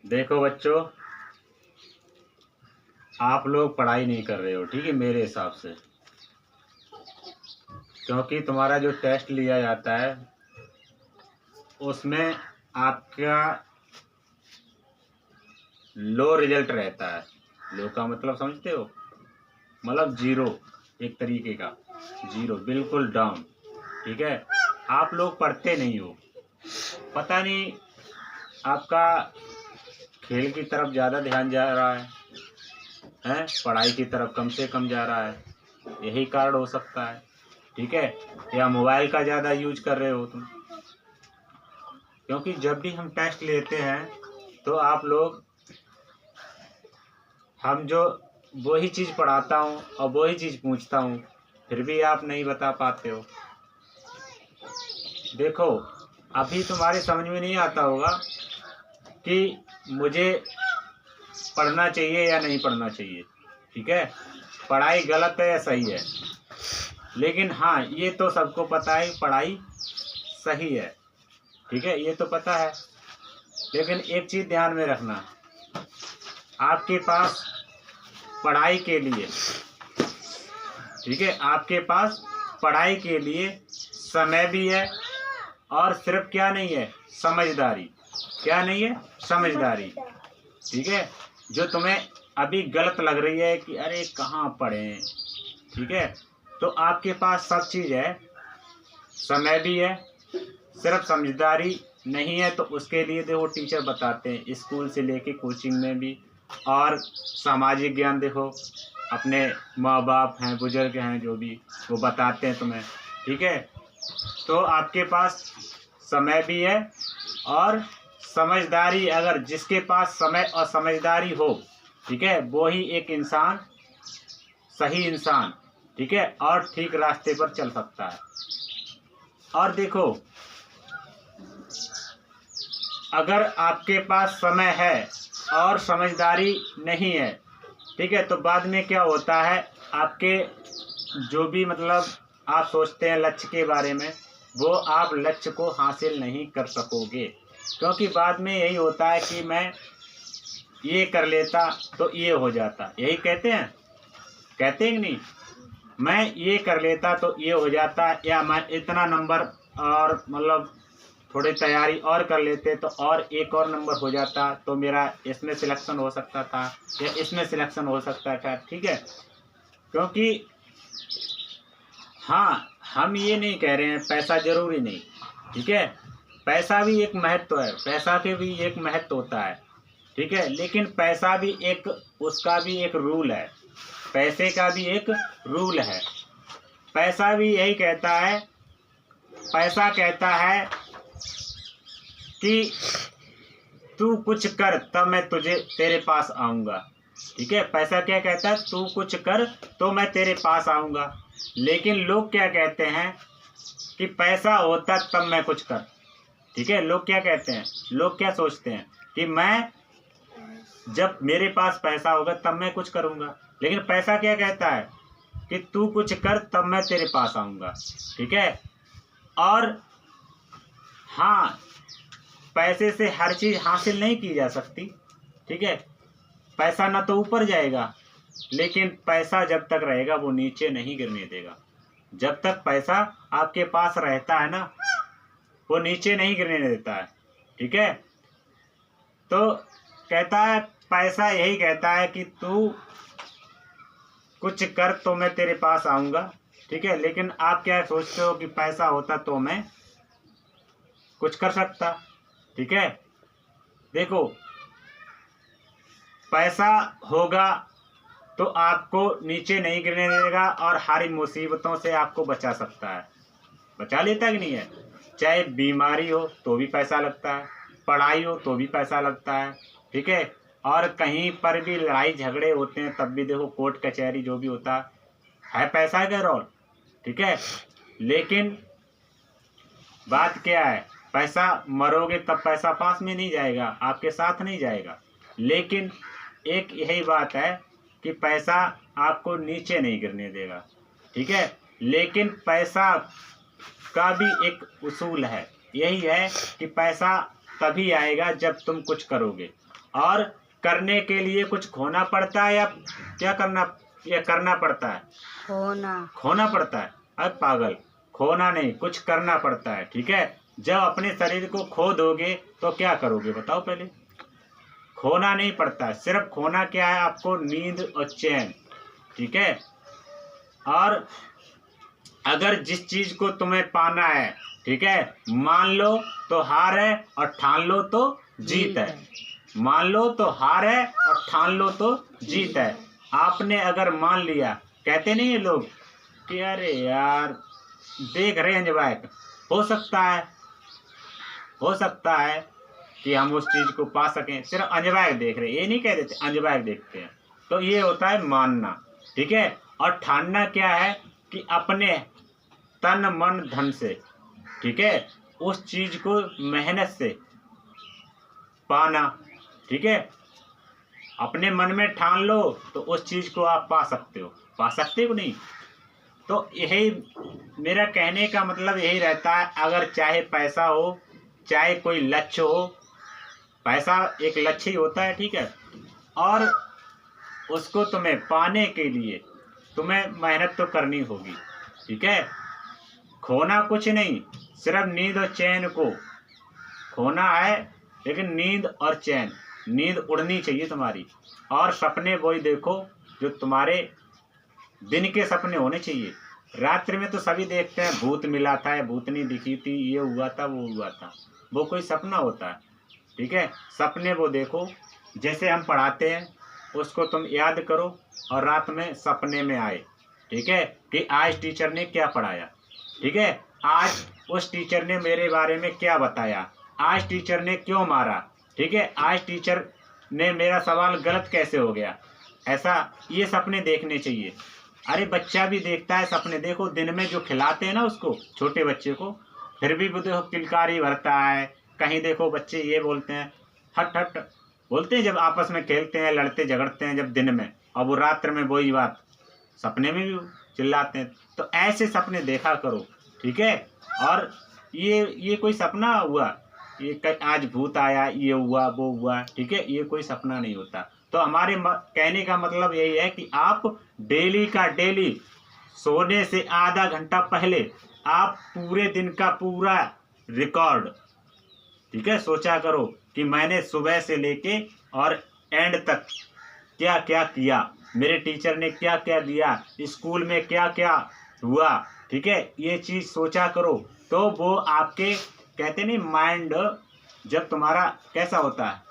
देखो बच्चों, आप लोग पढ़ाई नहीं कर रहे हो, ठीक है, मेरे हिसाब से। क्योंकि तुम्हारा जो टेस्ट लिया जाता है उसमें आपका लो रिजल्ट रहता है। लो का मतलब समझते हो? मतलब जीरो, एक तरीके का जीरो, बिल्कुल डाउन। ठीक है, आप लोग पढ़ते नहीं हो। पता नहीं आपका खेल की तरफ ज़्यादा ध्यान जा रहा है, पढ़ाई की तरफ कम से कम जा रहा है। यही कारण हो सकता है, ठीक है। या मोबाइल का ज़्यादा यूज कर रहे हो तुम। क्योंकि जब भी हम टेस्ट लेते हैं तो आप लोग, हम जो वही चीज़ पढ़ाता हूँ और वही चीज़ पूछता हूँ, फिर भी आप नहीं बता पाते हो। देखो, अभी तुम्हारे समझ में नहीं आता होगा कि मुझे पढ़ना चाहिए या नहीं पढ़ना चाहिए, ठीक है। पढ़ाई गलत है या सही है, लेकिन हाँ ये तो सबको पता है पढ़ाई सही है, ठीक है, ये तो पता है। लेकिन एक चीज़ ध्यान में रखना, आपके पास पढ़ाई के लिए, ठीक है, आपके पास पढ़ाई के लिए समय भी है और सिर्फ क्या नहीं है, समझदारी। क्या नहीं है? समझदारी। ठीक है, जो तुम्हें अभी गलत लग रही है कि अरे कहाँ पढ़ें, ठीक है, तो आपके पास सब चीज़ है, समय भी है, सिर्फ समझदारी नहीं है। तो उसके लिए देखो टीचर बताते हैं स्कूल से लेके कोचिंग में भी। और सामाजिक ज्ञान देखो, अपने माँ बाप हैं, बुजुर्ग हैं, जो भी वो बताते हैं तुम्हें, ठीक है। तो आपके पास समय भी है और समझदारी। अगर जिसके पास समय और समझदारी हो, ठीक है, वो ही एक इंसान, सही इंसान, ठीक है, और ठीक रास्ते पर चल सकता है। और देखो, अगर आपके पास समय है और समझदारी नहीं है, ठीक है, तो बाद में क्या होता है, आपके जो भी मतलब आप सोचते हैं लक्ष्य के बारे में, वो आप लक्ष्य को हासिल नहीं कर सकोगे। क्योंकि बाद में यही होता है कि मैं ये कर लेता तो ये हो जाता, यही कहते हैं कि नहीं, मैं ये कर लेता तो ये हो जाता, या मैं इतना नंबर और मतलब थोड़ी तैयारी और कर लेते तो और एक और नंबर हो जाता, तो मेरा इसमें सिलेक्शन हो सकता था या इसमें सिलेक्शन हो सकता था, ठीक है। क्योंकि हाँ, हम ये नहीं कह रहे हैं पैसा जरूरी नहीं, ठीक है, पैसा भी एक महत्व है, पैसा के भी एक महत्व होता है, ठीक है, लेकिन पैसा भी एक, उसका भी एक रूल है, पैसे का भी एक रूल है। पैसा भी यही कहता है, पैसा कहता है कि तू कुछ कर तब मैं तेरे पास आऊँगा, ठीक है। पैसा क्या कहता है, तू कुछ कर तो मैं तेरे पास आऊँगा। लेकिन लोग क्या कहते हैं कि पैसा होता तब मैं कुछ कर, ठीक है। लोग क्या कहते हैं, लोग क्या सोचते हैं कि मैं, जब मेरे पास पैसा होगा तब मैं कुछ करूँगा। लेकिन पैसा क्या कहता है कि तू कुछ कर तब मैं तेरे पास आऊँगा, ठीक है। और हाँ, पैसे से हर चीज़ हासिल नहीं की जा सकती, ठीक है। पैसा ना तो ऊपर जाएगा, लेकिन पैसा जब तक रहेगा वो नीचे नहीं गिरने देगा। जब तक पैसा आपके पास रहता है ना, वो नीचे नहीं गिरने देता है, ठीक है। तो कहता है, पैसा यही कहता है कि तू कुछ कर तो मैं तेरे पास आऊँगा, ठीक है। लेकिन आप क्या सोचते हो कि पैसा होता तो मैं कुछ कर सकता, ठीक है। देखो, पैसा होगा तो आपको नीचे नहीं गिरने देगा और हर मुसीबतों से आपको बचा सकता है। बचा लेता है कि नहीं है? चाहे बीमारी हो तो भी पैसा लगता है, पढ़ाई हो तो भी पैसा लगता है, ठीक है। और कहीं पर भी लड़ाई झगड़े होते हैं तब भी देखो, कोर्ट कचहरी जो भी होता है पैसा का रोल, ठीक है। लेकिन बात क्या है, पैसा मरोगे तब पैसा पास में नहीं जाएगा, आपके साथ नहीं जाएगा। लेकिन एक यही बात है कि पैसा आपको नीचे नहीं गिरने देगा, ठीक है। लेकिन पैसा का भी एक उसूल है, यही है कि पैसा तभी आएगा जब तुम कुछ करोगे। और करने के लिए कुछ खोना पड़ता है या क्या करना पड़ता है? खोना पड़ता है। अब पागल, खोना नहीं, कुछ करना पड़ता है। ठीक है, जब अपने शरीर को खो दोगे तो क्या करोगे बताओ पहले? खोना नहीं पड़ता है, सिर्फ खोना क्या है आपको? नींद और चैन। ठीक है, और अगर जिस चीज को तुम्हें पाना है, ठीक है, मान लो तो हार है और ठान लो तो जीत है। मान लो तो हार है और ठान लो तो जीत है। आपने अगर मान लिया, कहते नहीं है लोग कि अरे यार देख रहे हैं जब हो सकता है कि हम उस चीज को पा सकें, सिर्फ अंजवाक देख रहे हैं, ये नहीं कह देते, अंजवाक देखते हैं। तो ये होता है मानना। ठीक है, और ठानना क्या है कि अपने तन मन धन से, ठीक है, उस चीज को मेहनत से पाना। ठीक है, अपने मन में ठान लो तो उस चीज को आप पा सकते हो नहीं? तो यही मेरा कहने का मतलब यही रहता है, अगर चाहे पैसा हो, चाहे कोई लक्ष्य हो, पैसा एक लक्ष्य ही होता है। ठीक है, और उसको तुम्हें पाने के लिए तुम्हें मेहनत तो करनी होगी। ठीक है, खोना कुछ नहीं, सिर्फ नींद और चैन को खोना है। लेकिन नींद और चैन, नींद उड़नी चाहिए तुम्हारी, और सपने वही देखो जो तुम्हारे दिन के सपने होने चाहिए। रात्रि में तो सभी देखते हैं भूत मिला था, भूतनी दिखी थी, ये हुआ था, वो हुआ था, वो कोई सपना होता है। ठीक है, सपने वो देखो, जैसे हम पढ़ाते हैं उसको तुम याद करो और रात में सपने में आए। ठीक है, कि आज टीचर ने क्या पढ़ाया। ठीक है, आज उस टीचर ने मेरे बारे में क्या बताया, आज टीचर ने क्यों मारा। ठीक है, आज टीचर ने मेरा सवाल गलत कैसे हो गया। ऐसा ये सपने देखने चाहिए। अरे बच्चा भी देखता है सपने, देखो दिन में जो खिलाते हैं ना उसको, छोटे बच्चे को, फिर भी वो देखो किलकारी भरता है। कहीं देखो बच्चे ये बोलते हैं, हट हट बोलते हैं जब आपस में खेलते हैं, लड़ते झगड़ते हैं जब दिन में, और वो रात्र में वही बात सपने में भी चिल्लाते हैं। तो ऐसे सपने देखा करो। ठीक है, और ये कोई सपना हुआ, ये आज भूत आया, ये हुआ, वो हुआ। ठीक है, ये कोई सपना नहीं होता। तो हमारे कहने का मतलब यही है कि आप डेली का डेली सोने से आधा घंटा पहले आप पूरे दिन का पूरा रिकॉर्ड, ठीक है, सोचा करो कि मैंने सुबह से लेके और एंड तक क्या क्या किया, मेरे टीचर ने क्या क्या दिया, स्कूल में क्या क्या हुआ। ठीक है, ये चीज़ सोचा करो। तो वो आपके कहते नहीं, माइंड जब तुम्हारा कैसा होता है,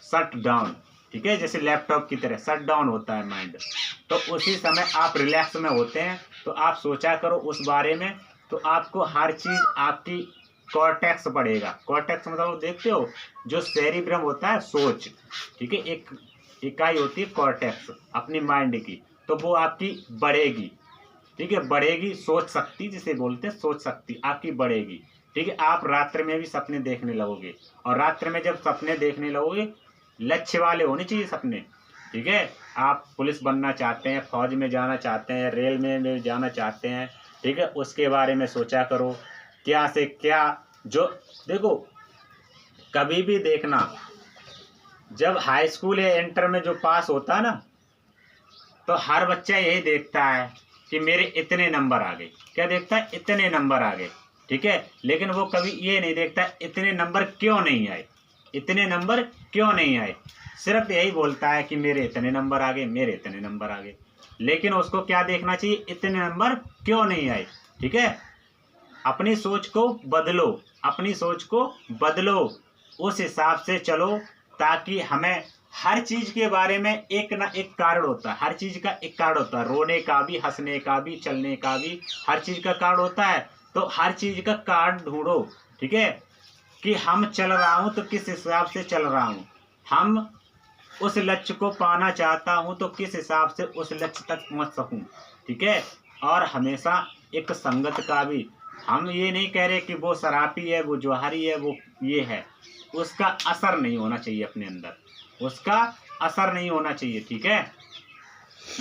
शट डाउन। ठीक है, जैसे लैपटॉप की तरह शट डाउन होता है माइंड, तो उसी समय आप रिलैक्स में होते हैं। तो आप सोचा करो उस बारे में, तो आपको हर चीज़ आपकी कॉर्टेक्स बढ़ेगा। कॉर्टेक्स मतलब देखते हो जो सेरिब्रम होता है, सोच। ठीक है, एक इकाई होती है कॉर्टेक्स अपनी माइंड की, तो वो आपकी बढ़ेगी। ठीक है, बढ़ेगी, सोच शक्ति जिसे बोलते हैं, सोच शक्ति आपकी बढ़ेगी। ठीक है, आप रात्रि में भी सपने देखने लगोगे, और रात्रि में जब सपने देखने लगोगे, लक्ष्य वाले होने चाहिए सपने। ठीक है, आप पुलिस बनना चाहते हैं, फौज में जाना चाहते हैं, रेल में जाना चाहते हैं, ठीक है, उसके बारे में सोचा करो। क्या से क्या, जो देखो कभी भी देखना, जब हाई स्कूल या इंटर में जो पास होता है ना, तो हर बच्चा यही देखता है कि मेरे इतने नंबर आ गए। क्या देखता है? इतने नंबर आ गए। ठीक है, लेकिन वो कभी ये नहीं देखता इतने नंबर क्यों नहीं आए, इतने नंबर क्यों नहीं आए। सिर्फ यही बोलता है कि मेरे इतने नंबर आ गए, मेरे इतने नंबर आ गए। लेकिन उसको क्या देखना चाहिए, इतने नंबर क्यों नहीं आए। ठीक है, अपनी सोच को बदलो, अपनी सोच को बदलो, उस हिसाब से चलो, ताकि हमें हर चीज के बारे में एक ना एक कारण होता है, हर चीज का एक कारण होता है, रोने का भी, हंसने का भी, चलने का भी, हर चीज का कारण होता है। तो हर चीज का कारण ढूंढो। ठीक है, कि हम चल रहा हूं तो किस हिसाब से चल रहा हूं, हम उस लक्ष्य को पाना चाहता हूं तो किस हिसाब से उस लक्ष्य तक पहुंच सकूं। ठीक है, और हमेशा एक संगत का भी, हम ये नहीं कह रहे कि वो शराबी है, वो जौहरी है, वो ये है, उसका असर नहीं होना चाहिए अपने अंदर, उसका असर नहीं होना चाहिए। ठीक है,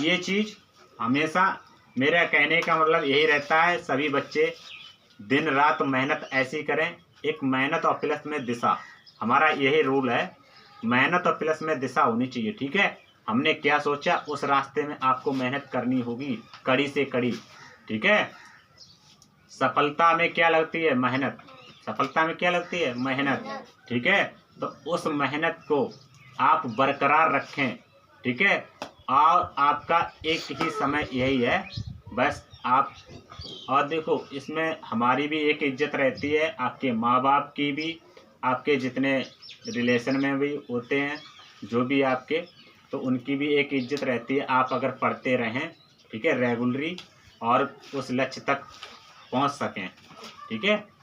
ये चीज़ हमेशा मेरा कहने का मतलब यही रहता है, सभी बच्चे दिन रात मेहनत ऐसी करें, एक मेहनत और प्लस में दिशा, हमारा यही रूल है, मेहनत और प्लस में दिशा होनी चाहिए। ठीक है, हमने क्या सोचा उस रास्ते में आपको मेहनत करनी होगी, कड़ी से कड़ी। ठीक है, सफलता में क्या लगती है? मेहनत। सफलता में क्या लगती है? मेहनत। ठीक है, तो उस मेहनत को आप बरकरार रखें। ठीक है, और आपका एक ही समय यही है, बस आप। और देखो, इसमें हमारी भी एक इज्जत रहती है, आपके माँ बाप की भी, आपके जितने रिलेशन में भी होते हैं जो भी आपके, तो उनकी भी एक इज्जत रहती है। आप अगर पढ़ते रहें, ठीक है, रेगुलरी, और उस लक्ष्य तक पहुंच सकें। ठीक है।